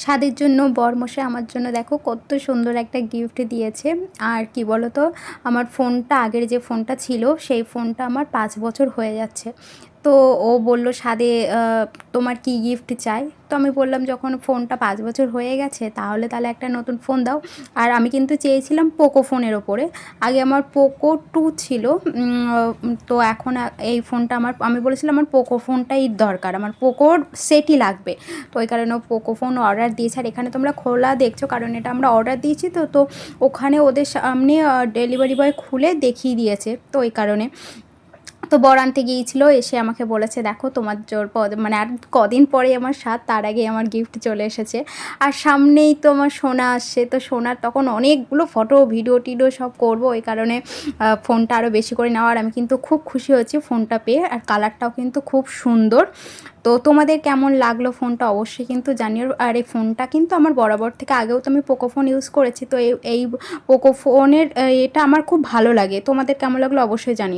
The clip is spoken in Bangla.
স্বাদের জন্য বরমশাই আমার জন্য দেখো কত সুন্দর একটা গিফট দিয়েছে। আর কি বলো তো, আমার ফোনটা, আগের যে ফোনটা ছিল সেই ফোনটা আমার 5 বছর হয়ে যাচ্ছে। তো ও বলল স্বাদে তোমার কি গিফট চাই। তো আমি বললাম যখন ফোনটা 5 বছর হয়ে গেছে তাহলে একটা নতুন ফোন দাও। আর আমি কিন্তু চেয়েছিলাম পোকো ফোনের ওপরে। আগে আমার পোকো 2 ছিল। তো এখন এই ফোনটা আমি বলেছিলাম আমার পোকো ফোনটাই দরকার, আমার পোকোর সেটই লাগবে। তো ওই কারণে পোকো ফোন অর্ডার দিয়েছে। আর এখানে তোমরা খোলা দেখছো কারণ এটা আমরা অর্ডার দিয়েছি। তো ওখানে ওদের সামনে ডেলিভারি বয় খুলে দেখিয়ে দিয়েছে, তো ওই কারণে। তো বর আনতে গিয়েছিলো, এসে আমাকে বলেছে দেখো তোমার মানে আর কদিন পরে আমার স্বাদ, তার আগে আমার গিফট চলে এসেছে। আর সামনেই তো আমার সোনা আসছে, তো সোনার তখন অনেকগুলো ফটো ভিডিও টিডিও সব করবো, ওই কারণে ফোনটা আরও বেশি করে নেওয়া। আর আমি কিন্তু খুব খুশি হয়েছি ফোনটা পেয়ে, আর কালারটাও কিন্তু খুব সুন্দর। তো তোমাদের কেমন লাগলো ফোনটা অবশ্যই কিন্তু জানিও। আর এই ফোনটা কিন্তু আমার বরাবর থেকে, আগেও তো আমি পোকো ফোন ইউজ করেছি, তো এই পোকো ফোনের এটা আমার খুব ভালো লাগে। তোমাদের কেমন লাগলো অবশ্যই জানিও।